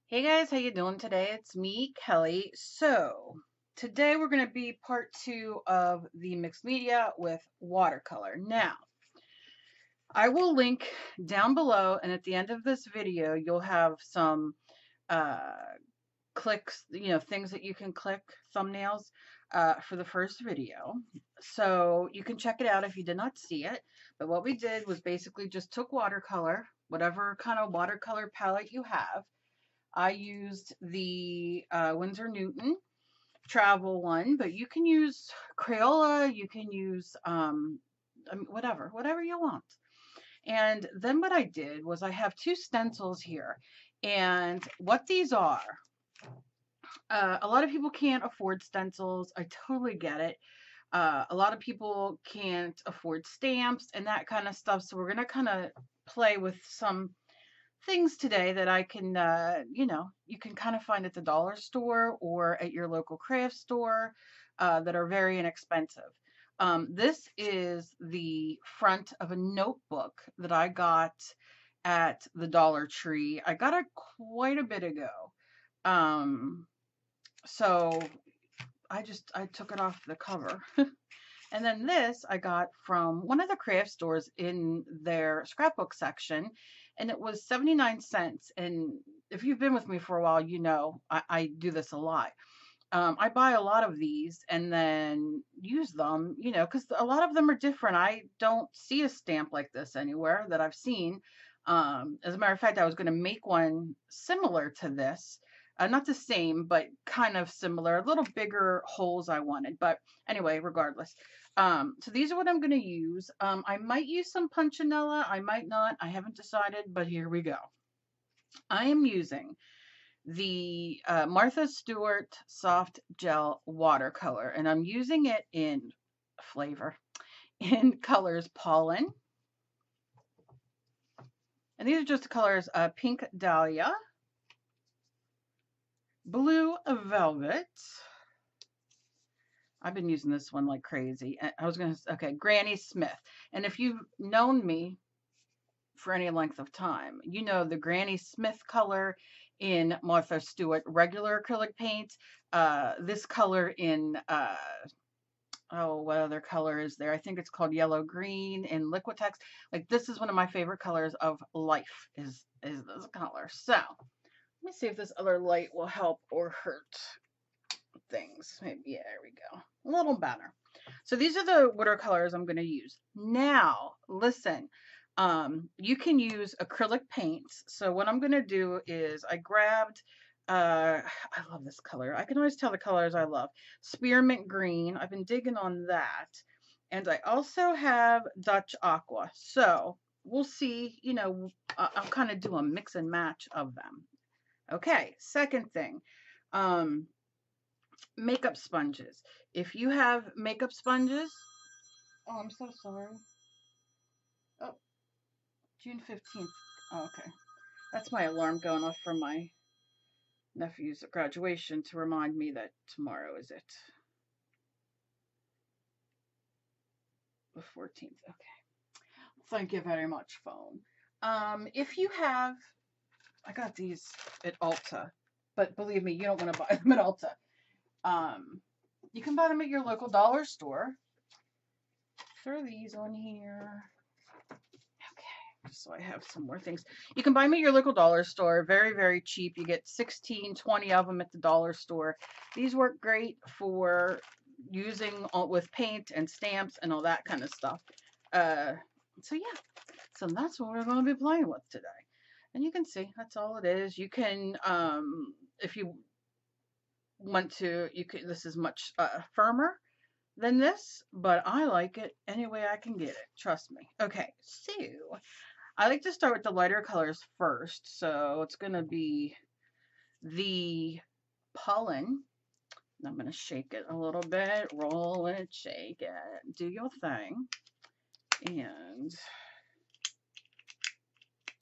Hey guys, how you doing today? It's me, Kelly. So today we're going to be part two of the mixed media with watercolor. Now, I will link down below, and at the end of this video, you'll have some uh, clicks, things that you can click, thumbnails for the first video. So you can check it out if you did not see it. But what we did was basically just took watercolor, whatever kind of watercolor palette you have. I used the Winsor Newton travel one, but you can use Crayola, you can use whatever you want. And then what I did was I have two stencils here. And what these are, a lot of people can't afford stencils. I totally get it. A lot of people can't afford stamps and that kind of stuff. So we're going to kind of play with some things today that I can, you can kind of find at the dollar store or at your local craft store that are very inexpensive. This is the front of a notebook that I got at the Dollar Tree. I got it quite a bit ago. Um, so I took it off the cover. And then this I got from one of the craft stores in their scrapbook section, and it was 79 cents. And if you've been with me for a while, you know I do this a lot. I buy a lot of these and then use them, because a lot of them are different. I don't see a stamp like this anywhere that I've seen. As a matter of fact, I was going to make one similar to this. Not the same, but kind of similar, a little bigger holes I wanted. But anyway, regardless. So these are what I'm going to use. I might use some punchinella. I might not. I haven't decided, but here we go. I am using the Martha Stewart Soft Gel Watercolor, and I'm using it in flavor, in colors Pollen. And these are just the colors Pink Dahlia, Blue Velvet. I've been using this one like crazy. I was going to, okay, Granny Smith. And if you've known me for any length of time, you know the Granny Smith color in Martha Stewart regular acrylic paint. This color in, oh, what other color is there? I think it's called yellow green in Liquitex. Like this is one of my favorite colors of life is this color. So let me see if this other light will help or hurt things. Maybe, yeah, there we go. A little better. So these are the watercolors I'm going to use. Now, listen, you can use acrylic paints. So what I'm going to do is I grabbed, I love this color. I can always tell the colors I love. Spearmint green. I've been digging on that. And I also have Dutch aqua. So we'll see, I'll kind of do a mix and match of them. Okay, second thing. Um, Makeup sponges. If you have makeup sponges, oh, I'm so sorry. Oh, June 15th. Oh, okay. That's my alarm going off from my nephew's graduation to remind me that tomorrow is it. The 14th. Okay. Thank you very much, phone. If you have, I got these at Ulta, but believe me, you don't want to buy them at Ulta. You can buy them at your local dollar store. Throw these on here. Okay, so I have some more things. You can buy them at your local dollar store. Very, very cheap. You get 16, 20 of them at the dollar store. These work great for using with paint and stamps and all that kind of stuff. So yeah, so that's what we're going to be playing with today. And you can see that's all it is. You can, if you want to, you can. This is much firmer than this, but I like it any way I can get it. Trust me. Okay, so I like to start with the lighter colors first. So it's going to be the pollen. I'm going to shake it a little bit, roll it, shake it, do your thing. And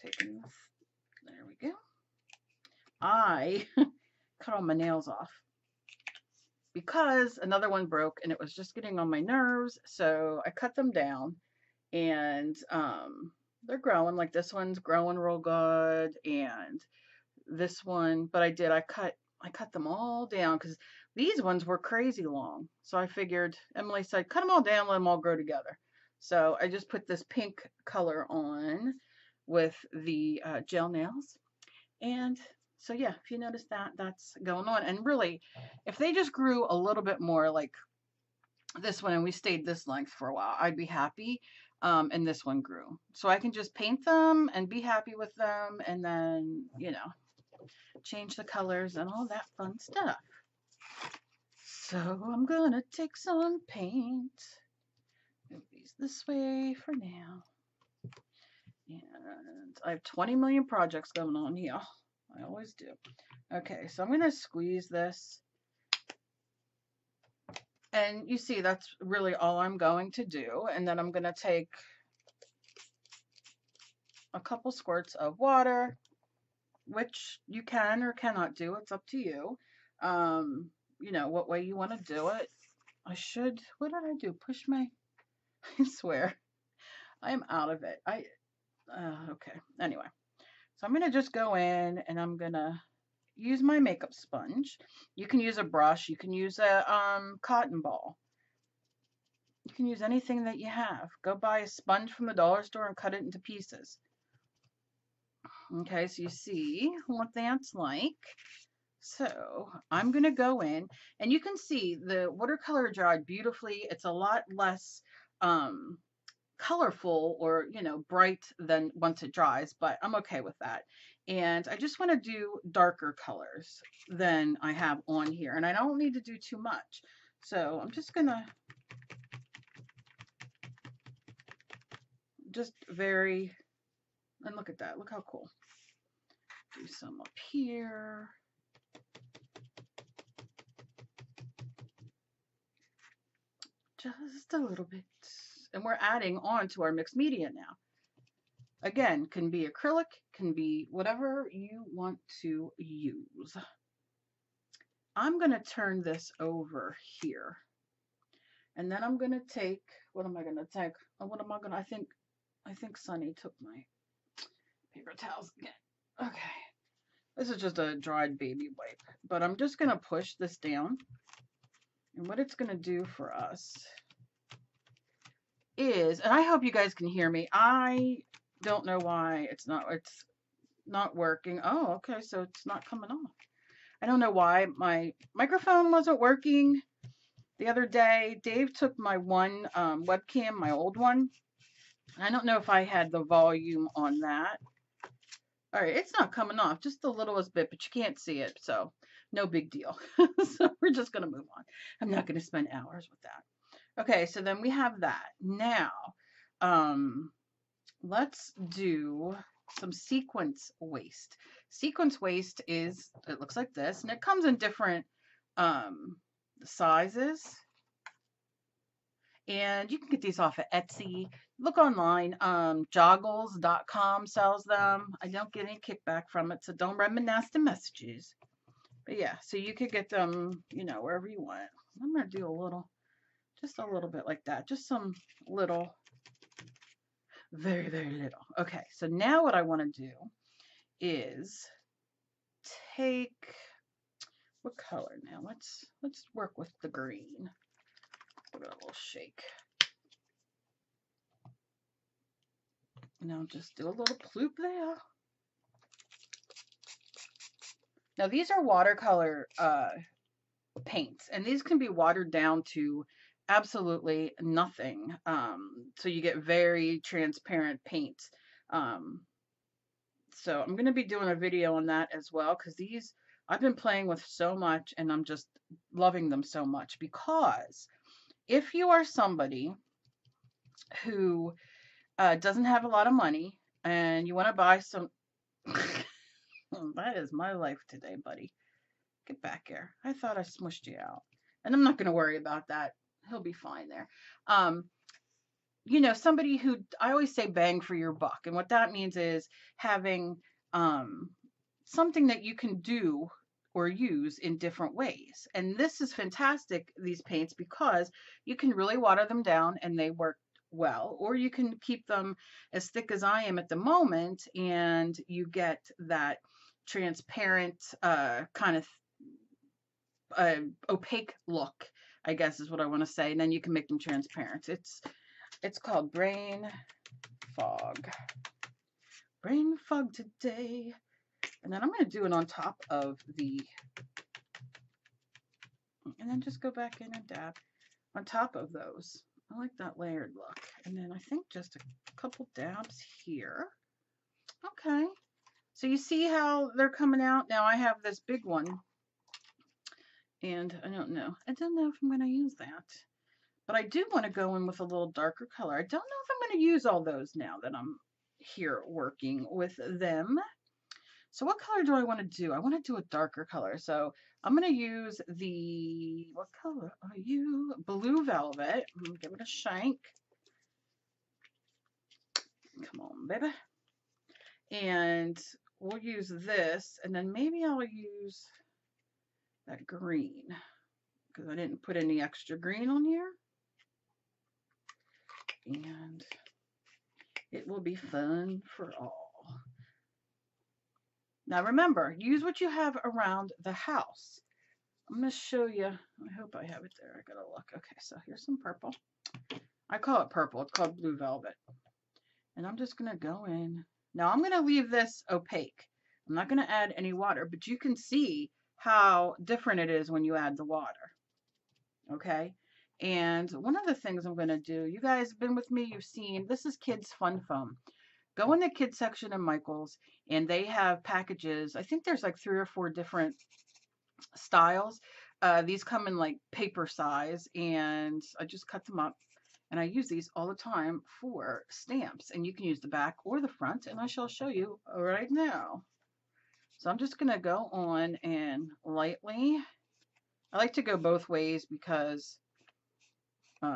taking this, there we go. I cut all my nails off because another one broke and it was just getting on my nerves. So I cut them down and they're growing, like this one's growing real good, and this one, but I cut them all down because these ones were crazy long. So I figured, Emily said, cut them all down, let them all grow together. So I just put this pink color on with the gel nails. And so yeah, if you notice that, that's going on. And really, if they just grew a little bit more like this one and we stayed this length for a while, I'd be happy. And this one grew. So I can just paint them and be happy with them and then, you know, change the colors and all that fun stuff. So I'm gonna take some paint, move these this way for now. And I have 20 million projects going on here. I always do. Okay, so I'm gonna squeeze this. And you see, that's really all I'm going to do. And then I'm gonna take a couple squirts of water, which you can or cannot do. It's up to you. You know, what way you want to do it. What did I do? Push my, I swear, I am out of it. Okay. Anyway, so I'm going to just go in and I'm going to use my makeup sponge. You can use a brush. You can use a cotton ball. You can use anything that you have. Go buy a sponge from the dollar store and cut it into pieces. Okay, so you see what that's like. So I'm going to go in and you can see the watercolor dried beautifully. It's a lot less colorful or, you know, bright than once it dries, but I'm okay with that. And I just want to do darker colors than I have on here. And I don't need to do too much. So I'm just going to and look at that. Look how cool. Do some up here. Just a little bit. And we're adding on to our mixed media now. Again, can be acrylic, can be whatever you want to use. I'm going to turn this over here. And then I'm going to take, what am I going to take? I think Sunny took my paper towels again. Okay. This is just a dried baby wipe. But I'm just going to push this down. And what it's going to do for us is, and I hope you guys can hear me. I don't know why it's not working. Oh, okay, so it's not coming off. I don't know why my microphone wasn't working the other day. Dave took my one webcam, my old one. I don't know if I had the volume on that. All right, it's not coming off, just the littlest bit, but you can't see it, so no big deal. So we're just going to move on. I'm not going to spend hours with that. Okay, so then we have that. Now, let's do some sequence waste. Sequence waste is, it looks like this, and it comes in different sizes. And you can get these off at Etsy. Look online. Joggles.com sells them. I don't get any kickback from it, so don't write me nasty messages. But yeah, so you could get them, you know, wherever you want. I'm going to do just a little bit like that. Just some little, very, very little. Okay, so now what I want to do is take, what color now? Let's work with the green. Give it a little shake. Now just do a little ploop there. Now these are watercolor paints, and these can be watered down to absolutely nothing. So you get very transparent paints. So I'm going to be doing a video on that as well, because these I've been playing with so much and I'm just loving them so much. Because if you are somebody who doesn't have a lot of money and you want to buy some, that is my life today, buddy. Get back here. I thought I smushed you out. And I'm not going to worry about that. He'll be fine there. You know, somebody who, I always say bang for your buck. And what that means is having something that you can do or use in different ways. And this is fantastic, these paints, because you can really water them down and they work well, or you can keep them as thick as I am at the moment and you get that transparent kind of opaque look, I guess is what I want to say. And then you can make them transparent. It's called Brain Fog. Brain Fog today. And then I'm going to do it on top of the, and then just go back in and dab on top of those. I like that layered look. And then I think just a couple dabs here. Okay. So you see how they're coming out? Now I have this big one. And I don't know. I don't know if I'm going to use that. But I do want to go in with a little darker color. I don't know if I'm going to use all those now that I'm here working with them. So what color do I want to do? I want to do a darker color. So I'm going to use the, what color are you? Blue Velvet. I'm going to give it a shank. Come on, baby. And we'll use this. And then maybe I'll use that green, because I didn't put any extra green on here. And it will be fun for all. Now remember, use what you have around the house. I'm going to show you. I hope I have it there. I gotta look. Okay, so here's some purple. I call it purple. It's called Blue Velvet. And I'm just going to go in. Now I'm going to leave this opaque. I'm not going to add any water, but you can see how different it is when you add the water. Okay? And one of the things I'm going to do, you guys have been with me, you've seen, this is Kids Fun Foam. Go in the kids section of Michael's, and they have packages. I think there's like 3 or 4 different styles. These come in like paper size, and I just cut them up. And I use these all the time for stamps. And you can use the back or the front, and I shall show you right now. So I'm just going to go on and lightly. I like to go both ways because, you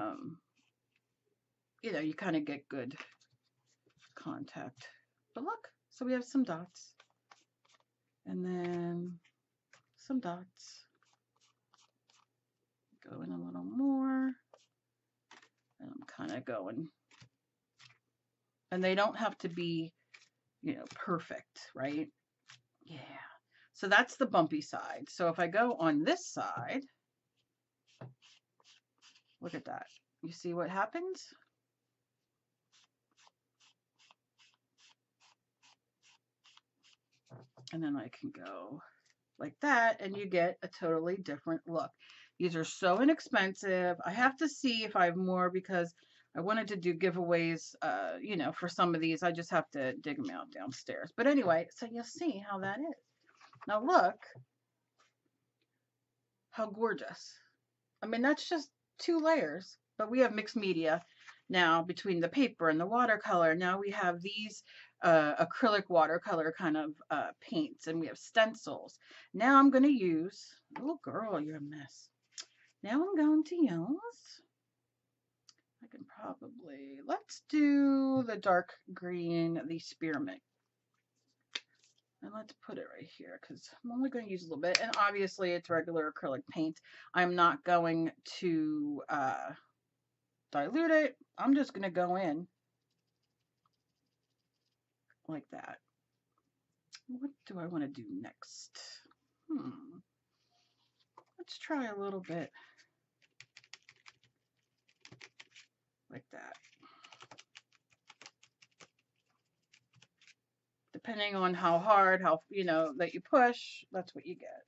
know, you kind of get good contact. But look, so we have some dots. And then some dots. Go in a little more. And I'm kind of going. And they don't have to be, you know, perfect, right? Yeah. So that's the bumpy side. So if I go on this side, look at that. You see what happens? And then I can go like that, and you get a totally different look. These are so inexpensive. I have to see if I have more because I wanted to do giveaways, you know, for some of these. I just have to dig them out downstairs. But anyway, so you'll see how that is. Now look how gorgeous. I mean, that's just 2 layers, but we have mixed media now between the paper and the watercolor. Now we have these acrylic watercolor kind of paints, and we have stencils. Now I'm going to use, oh girl, you're a mess. Now I'm going to use, I can probably, let's do the dark green, the spearmint. And let's put it right here because I'm only going to use a little bit. And obviously it's regular acrylic paint. I'm not going to dilute it. I'm just going to go in like that. What do I want to do next? Let's try a little bit like that. Depending on how hard, how, you know, that you push, that's what you get.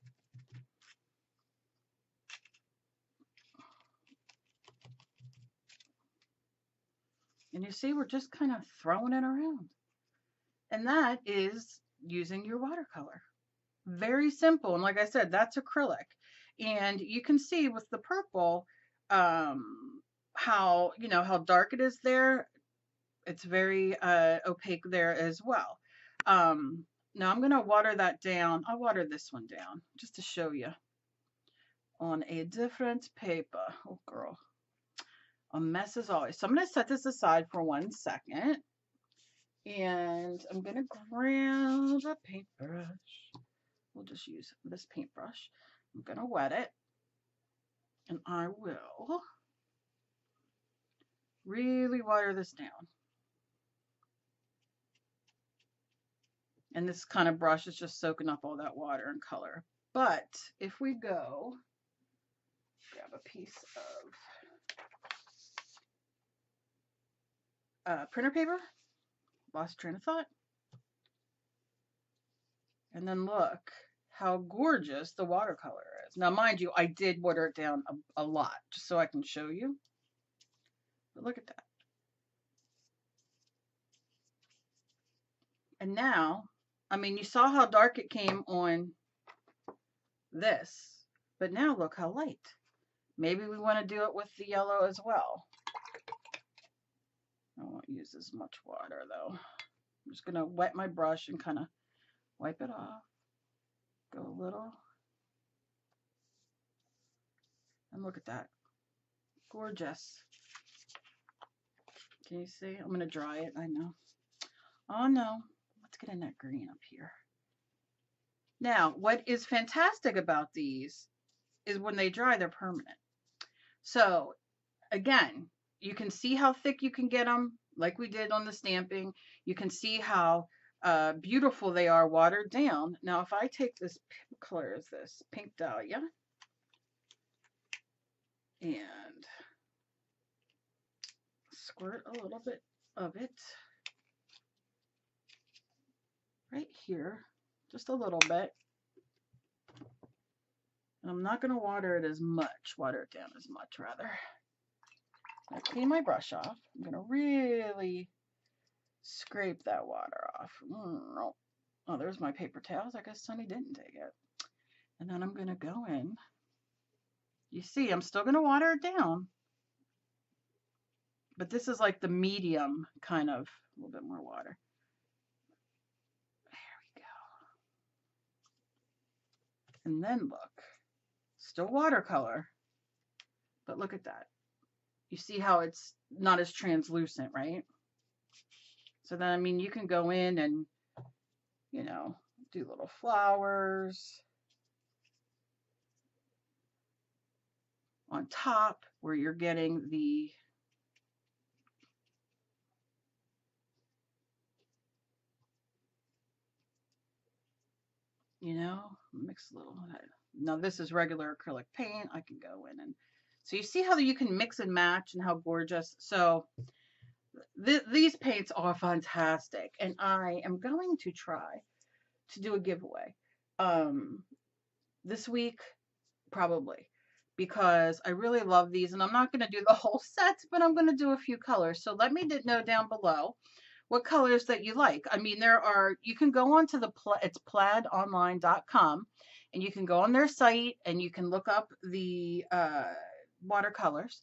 And you see, we're just kind of throwing it around. And that is using your watercolor. Very simple. And like I said, that's acrylic. And you can see with the purple, how, you know, how dark it is there. It's very opaque there as well. Now I'm going to water that down. I'll water this one down just to show you on a different paper. Oh, girl. A mess as always. So I'm going to set this aside for 1 second. And I'm going to grab a paintbrush. We'll just use this paintbrush. I'm going to wet it. And I will really water this down. And this kind of brush is just soaking up all that water and color. But if we go, grab a piece of printer paper, lost train of thought, and then look how gorgeous the watercolor is. Now, mind you, I did water it down a lot just so I can show you. But look at that. And now, I mean, you saw how dark it came on this, but now look how light. Maybe we want to do it with the yellow as well. I won't use as much water though. I'm just gonna wet my brush and kind of wipe it off. Go a little. And look at that. Gorgeous. Can you see? I'm gonna dry it, I know. Oh no, let's get in that green up here. Now, what is fantastic about these is when they dry, they're permanent. So again, you can see how thick you can get them, like we did on the stamping. You can see how beautiful they are watered down. Now, if I take this, what color is this? Pink Dahlia. And squirt a little bit of it right here, just a little bit. And I'm not going to water it down as much rather. I clean my brush off. I'm going to really scrape that water off. Oh, there's my paper towels. I guess Sunny didn't take it. And then I'm going to go in. You see, I'm still going to water it down. But this is like the medium kind of, a little bit more water. There we go. And then look, still watercolor, but look at that. You see how it's not as translucent, right? So then, I mean, you can go in and, you know, do little flowers on top where you're getting the mix a little. Now this is regular acrylic paint. I can go in and, so you see how you can mix and match and how gorgeous. So these paints are fantastic, and I am going to try to do a giveaway this week, probably, because I really love these, and I'm not going to do the whole sets, but I'm going to do a few colors. So let me know down below what colors that you like. I mean, you can go on to it's plaidonline.com, and you can go on their site and you can look up the watercolors.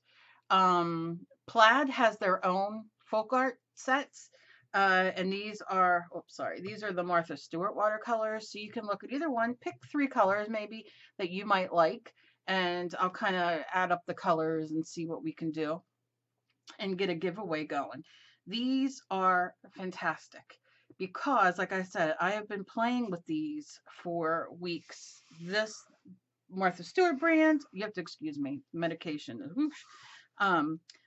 Plaid has their own folk art sets, and these are the Martha Stewart watercolors. So you can look at either one, pick 3 colors maybe that you might like, and I'll kind of add up the colors and see what we can do and get a giveaway going. These are fantastic because, like I said, I have been playing with these for weeks. This Martha Stewart brand, you have to excuse me, medication. Whoosh.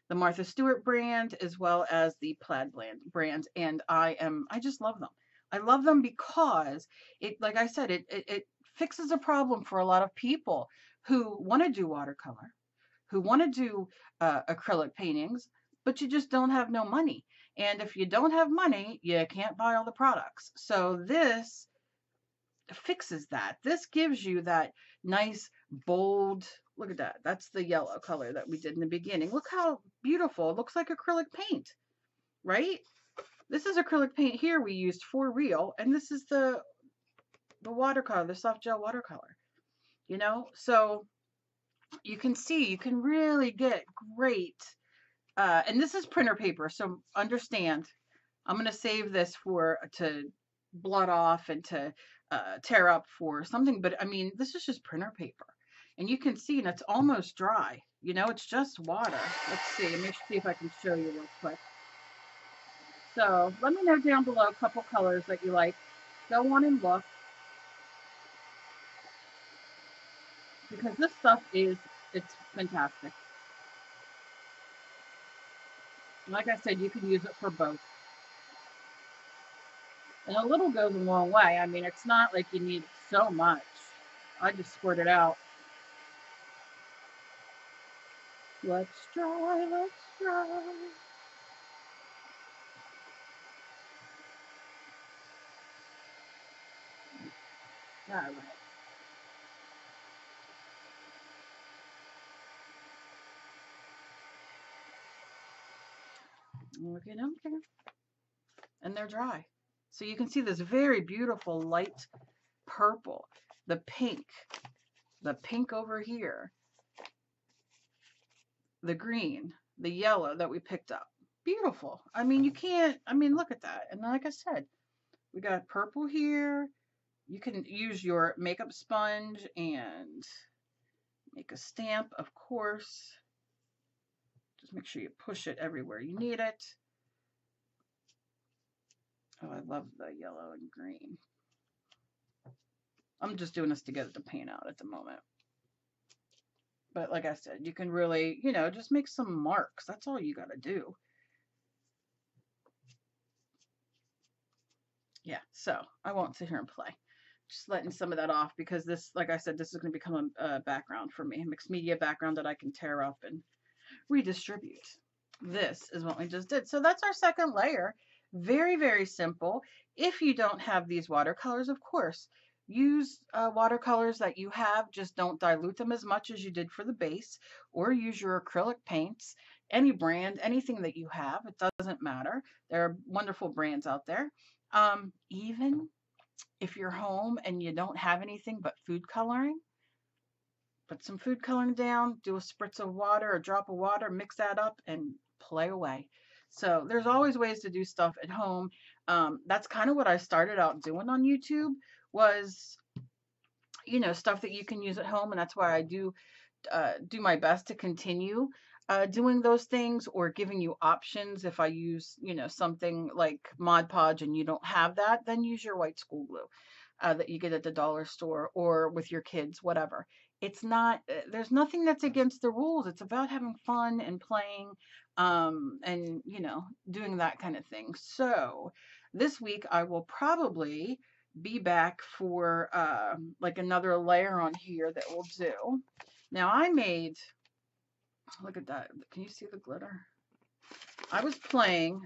The Martha Stewart brand as well as the Plaid brand, and I just love them. I love them because it, like I said, it fixes a problem for a lot of people who want to do watercolor, who want to do acrylic paintings, but you just don't have no money. And if you don't have money, you can't buy all the products. So this fixes that. This gives you that nice, bold, look at that. That's the yellow color that we did in the beginning. Look how beautiful. It looks like acrylic paint, right? This is acrylic paint here we used for real. And this is the watercolor, the soft gel watercolor, So you can see, you can really get great, and this is printer paper, so understand, I'm going to save this to blot off and to tear up for something, but I mean, this is just printer paper, and you can see, and it's almost dry, it's just water. Let's see, let me see if I can show you real quick. So let me know down below a couple colors that you like. Go on and look, because this stuff it's fantastic. Like I said, you can use it for both. And a little goes a long way. I mean, it's not like you need so much. I just squirt it out. Let's try, let's try. All right. Okay, okay. And they're dry. So you can see this very beautiful light purple, the pink over here, the green, the yellow that we picked up. Beautiful. I mean, you can't, I mean, look at that. And like I said, we got purple here. You can use your makeup sponge and make a stamp, of course. Just make sure you push it everywhere you need it. Oh, I love the yellow and green. I'm just doing this to get it to paint out at the moment. But like I said, you can really, you know, just make some marks. That's all you got to do. Yeah, so I won't sit here and play. Just letting some of that off because this, like I said, this is going to become a background for me, a mixed media background that I can tear up and redistribute. This is what we just did. So that's our second layer. Very, very simple. If you don't have these watercolors, of course, use watercolors that you have. Just don't dilute them as much as you did for the base, or use your acrylic paints, any brand, anything that you have. It doesn't matter. There are wonderful brands out there. Even if you're home and you don't have anything but food coloring, put some food coloring down, do a spritz of water, a drop of water, mix that up and play away. So there's always ways to do stuff at home. That's kind of what I started out doing on YouTube was, you know, stuff that you can use at home. And that's why I do my best to continue doing those things or giving you options. If I use, you know, something like Mod Podge and you don't have that, then use your white school glue that you get at the dollar store or with your kids, whatever. It's not, there's nothing that's against the rules. It's about having fun and playing and, you know, doing that kind of thing. So this week I will probably be back for like another layer on here that we'll do. Now I made, look at that. Can you see the glitter? I was playing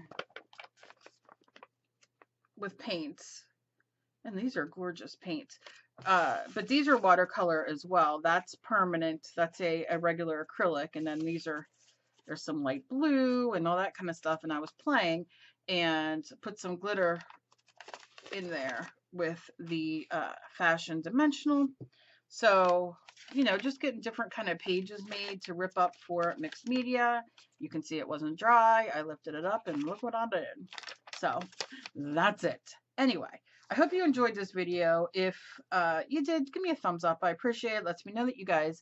with paints, and these are gorgeous paints. But these are watercolor as well. That's permanent. That's a regular acrylic. And then there's some light blue and all that kind of stuff. And I was playing and put some glitter in there with the Fashion Dimensional. So, you know, just getting different kind of pages made to rip up for mixed media. You can see it wasn't dry. I lifted it up and look what I did. So that's it. Anyway, I hope you enjoyed this video. If you did, give me a thumbs up. I appreciate it. Lets me know that you guys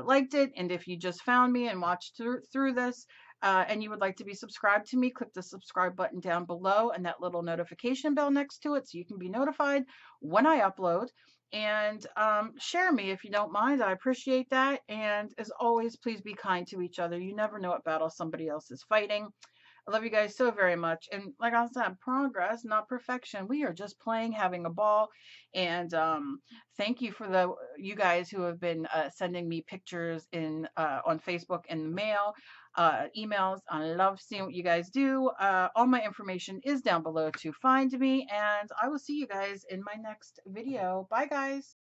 liked it. And if you just found me and watched through this and you would like to be subscribed to me, click the subscribe button down below and that little notification bell next to it so you can be notified when I upload. And share me if you don't mind. I appreciate that. And as always, please be kind to each other. You never know what battle somebody else is fighting. I love you guys so very much. And like I said, progress, not perfection. We are just playing, having a ball. And thank you for you guys who have been sending me pictures on Facebook in the mail, emails. I love seeing what you guys do. All my information is down below to find me. And I will see you guys in my next video. Bye, guys.